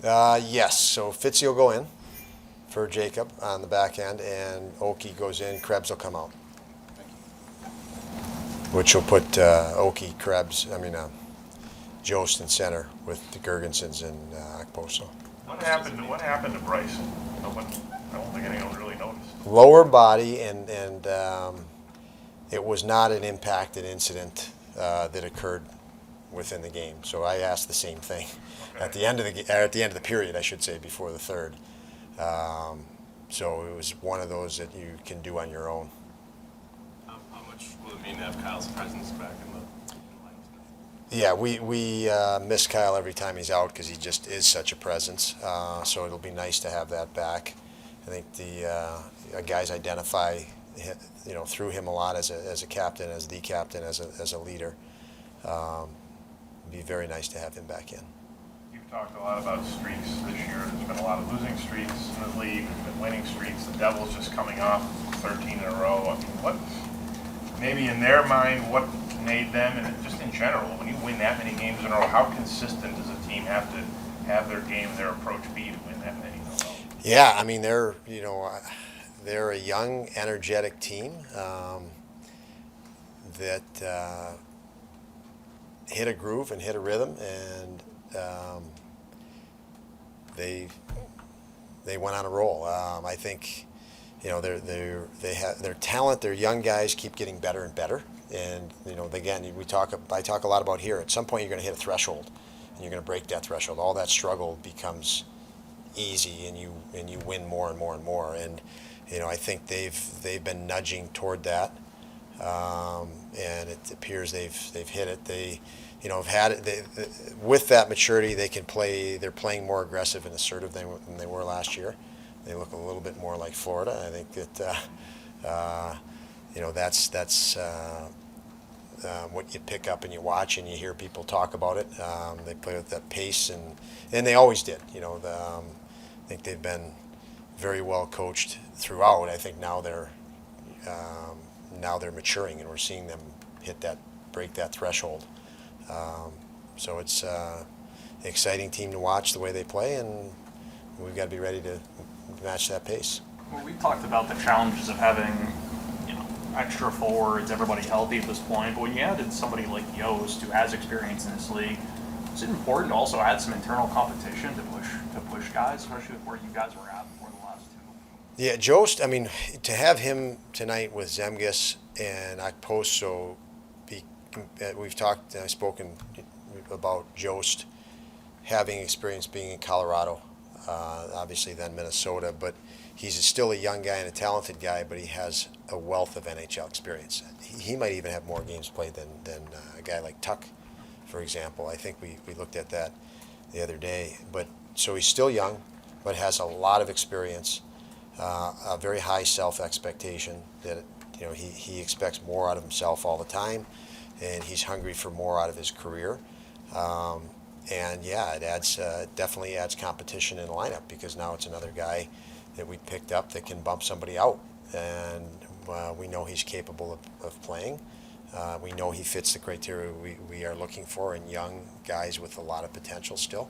Yes, so Fitzy will go in for Jacob on the back end, and Oki goes in, Krebs will come out. Which will put Jost in center with the Gergensons and Okposo. What happened to Bryson? I don't think anyone really noticed. Lower body, and it was not an impacted incident that occurred within the game. So I asked the same thing Okay. at the end of the period, I should say, before the third. So it was one of those that you can do on your own. How much will it mean to have Kyle's presence back in the lineup? Yeah, we miss Kyle every time he's out because he just is such a presence. So it'll be nice to have that back. I think the guys identify, through him a lot as a captain, as the captain, as a leader. It'd be very nice to have him back in. You've talked a lot about streaks this year. There's been a lot of losing streaks in the league. There's been winning streaks. The Devils just coming off 13 in a row. I mean, what, maybe in their mind, what made them, and just in general, when you win that many games in a row, how consistent does a team have to have their game, their approach be to win that many in a row? Yeah, I mean they're a young, energetic team that hit a groove and hit a rhythm, and they went on a roll. I think they have their talent. Their young guys keep getting better and better. And again, I talk a lot about here. At some point, you're going to hit a threshold, and you're going to break that threshold. All that struggle becomes easy, and you win more and more and more. And I think they've been nudging toward that, and it appears they've hit it. They have had it. With that maturity, they can play. They're playing more aggressive and assertive than they were last year. They look a little bit more like Florida. I think that that's what you pick up and you watch and you hear people talk about it. They play with that pace, and they always did. I think they've been very well coached throughout. I think now they're maturing, and we're seeing them break that threshold. So it's an exciting team to watch the way they play, and we've got to be ready to match that pace. Well, we talked about the challenges of having, extra forwards, everybody healthy at this point. But when you added somebody like Yost, who has experience in this league, is it important to also add some internal competition to push guys, especially with where you guys were at before the last two? Yeah, Jost. I mean, to have him tonight with Zemgus and Okposo, we've talked. I've spoken about Jost having experience being in Colorado, obviously then Minnesota, but he's still a young guy and a talented guy, but he has a wealth of NHL experience. He might even have more games played than a guy like Tuck, for example. I think we looked at that the other day. But so he's still young, but has a lot of experience, a very high self-expectation that he expects more out of himself all the time, and he's hungry for more out of his career. And yeah, it definitely adds competition in the lineup, because now it's another guy that we picked up that can bump somebody out, and we know he's capable of playing. We know he fits the criteria we are looking for in young guys with a lot of potential still.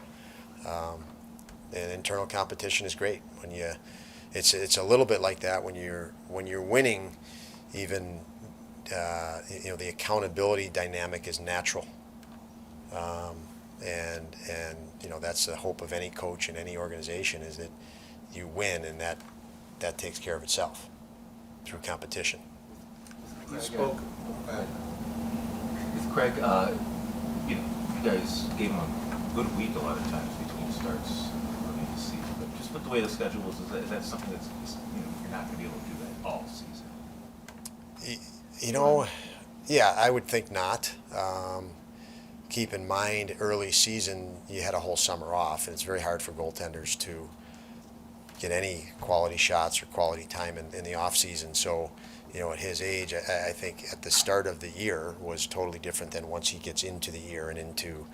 And internal competition is great when it's a little bit like that when you're winning. Even the accountability dynamic is natural. And that's the hope of any coach in any organization, is that you win, and that takes care of itself through competition. You spoke with Craig. You guys gave him a good week a lot of times between starts early in the season. But just with the way the schedule is that something that's you're not going to be able to do that all season? Yeah, I would think not. Keep in mind, early season, you had a whole summer off, and it's very hard for goaltenders to get any quality shots or quality time in the off season. So, at his age, I think at the start of the year was totally different than once he gets into the year and into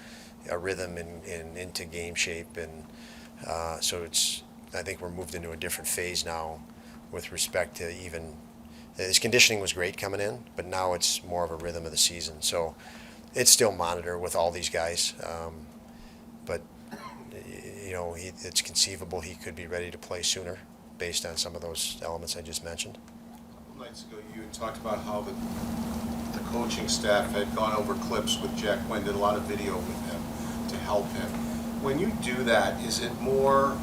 a rhythm and into game shape. And so I think we're moved into a different phase now with respect to even his conditioning was great coming in, but now it's more of a rhythm of the season. So it's still monitor with all these guys, but it's conceivable he could be ready to play sooner based on some of those elements I just mentioned. A couple nights ago, you had talked about how the coaching staff had gone over clips with Jack Quinn, did a lot of video with him to help him. When you do that, is it more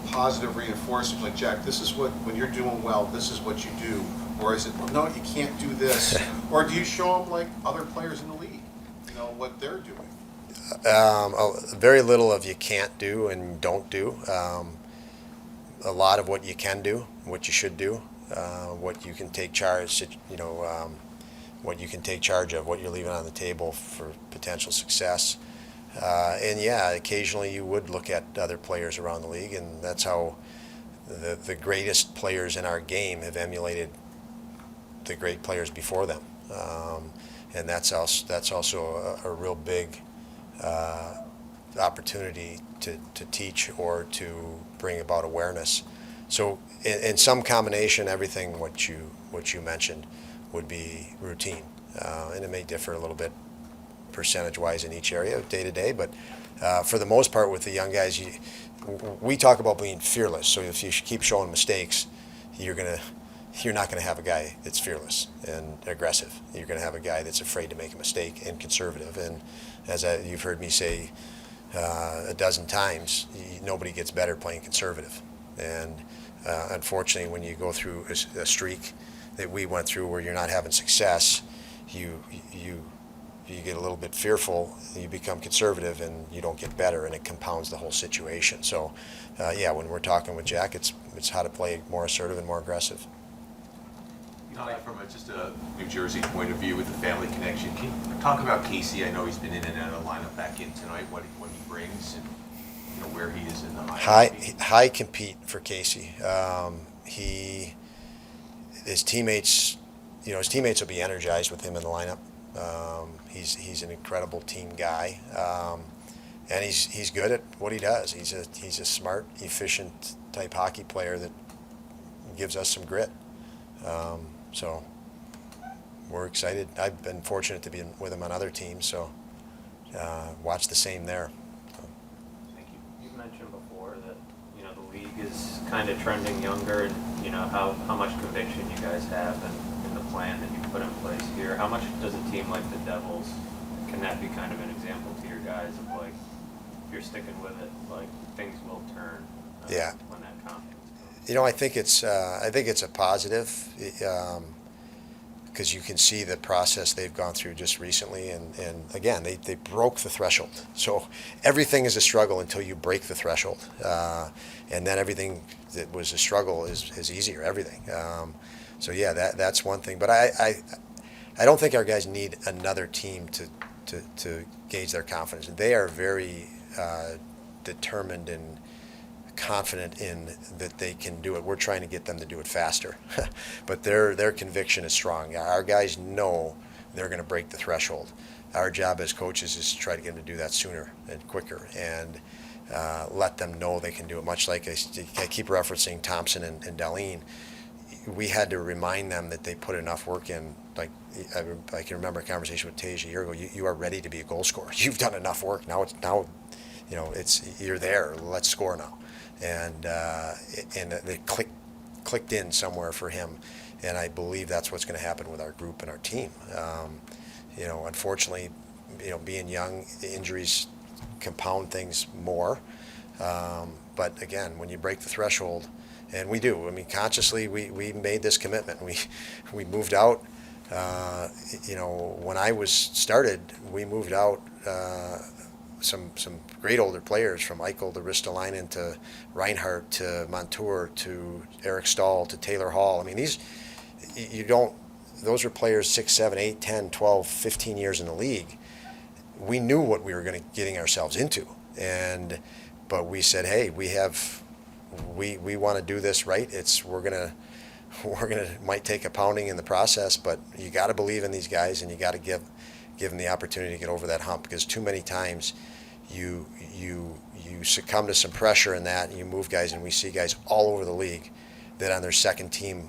positive reinforcement, like, Jack, this is what, when you're doing well, this is what you do? Or is it, well, no, you can't do this? Or do you show them, like other players in the league, what they're doing? Very little of you can't do and don't do. A lot of what you can do, what you should do, what you can take charge, what you can take charge of, what you're leaving on the table for potential success. And yeah, occasionally you would look at other players around the league, and that's how the greatest players in our game have emulated the great players before them. And that's also a real big opportunity to teach or to bring about awareness. So in some combination, everything what you mentioned would be routine, and it may differ a little bit percentage-wise in each area, day to day. But for the most part, with the young guys, we talk about being fearless. So if you keep showing mistakes, you're not going to have a guy that's fearless and aggressive. You're going to have a guy that's afraid to make a mistake and conservative. And as you've heard me say a dozen times, nobody gets better playing conservative. And unfortunately, when you go through a streak that we went through where you're not having success, you get a little bit fearful, you become conservative, and you don't get better, and it compounds the whole situation. So, yeah, when we're talking with Jack, it's how to play more assertive and more aggressive. Like from just a New Jersey point of view with the family connection, can you talk about Casey? I know he's been in and out of the lineup back in tonight, what he brings and where he is in the high compete for Casey. His teammates will be energized with him in the lineup. He's an incredible team guy, and he's good at what he does. He's a smart, efficient type hockey player that gives us some grit. So we're excited. I've been fortunate to be with him on other teams, so watch the same there. Thank you. You've mentioned before that the league is kind of trending younger, and how much conviction you guys have in the plan that you put in place here. How much does a team like the Devils, can that be kind of an example to your guys of, like, if you're sticking with it, like, things will turn Yeah. when that confidence comes? I think it's a positive, because you can see the process they've gone through just recently, and again, they broke the threshold. So everything is a struggle until you break the threshold, and then everything that was a struggle is easier. Everything. So yeah, that's one thing. But I don't think our guys need another team to gauge their confidence. They are very determined and confident in that they can do it. We're trying to get them to do it faster, but their conviction is strong. Our guys know they're going to break the threshold. Our job as coaches is to try to get them to do that sooner and quicker, and let them know they can do it. Much like I keep referencing Thompson and Dahlin, we had to remind them that they put enough work in. Like I can remember a conversation with Tage a year ago. You are ready to be a goal scorer. You've done enough work. Now you're there. Let's score now. And it clicked in somewhere for him, and I believe that's what's going to happen with our group and our team. Unfortunately, being young, injuries compound things more. But again, when you break the threshold, and we do. I mean, consciously, we made this commitment. We moved out. When I was started, we moved out. Some great older players, from Eichel to Ristolainen to Reinhart to Montour to Eric Stahl to Taylor Hall. I mean, those are players 6, 7, 8, 10, 12, 15 years in the league. We knew what we were getting ourselves into, but we said, hey, we want to do this right. Might take a pounding in the process, but you got to believe in these guys, and you got to give them the opportunity to get over that hump, because too many times you succumb to some pressure in that, and you move guys, and we see guys all over the league that on their second team,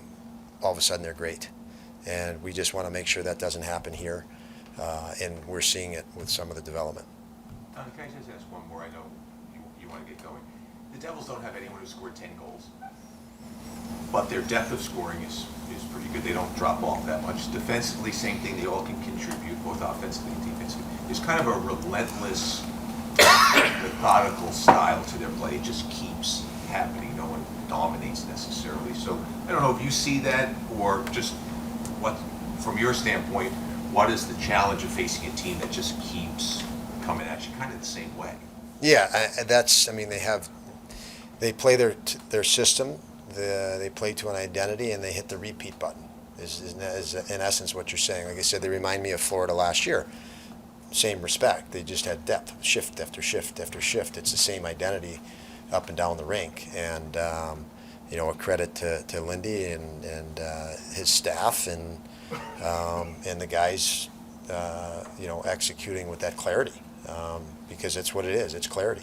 all of a sudden they're great. And we just want to make sure that doesn't happen here, and we're seeing it with some of the development. Can I just ask one more? I know you want to get going. The Devils don't have anyone who scored 10 goals. But their depth of scoring is pretty good. They don't drop off that much. Defensively, same thing. They all can contribute, both offensively and defensively. There's kind of a relentless, methodical style to their play. It just keeps happening. No one dominates necessarily. So I don't know if you see that, or just what, from your standpoint, what is the challenge of facing a team that just keeps coming at you kind of the same way? Yeah, I mean, they play their system, they play to an identity, and they hit the repeat button, is in essence what you're saying. Like I said, they remind me of Florida last year. Same respect. They just had depth, shift after shift after shift. It's the same identity up and down the rink. And, a credit to Lindy and his staff and the guys, executing with that clarity, because that's what it is. It's clarity.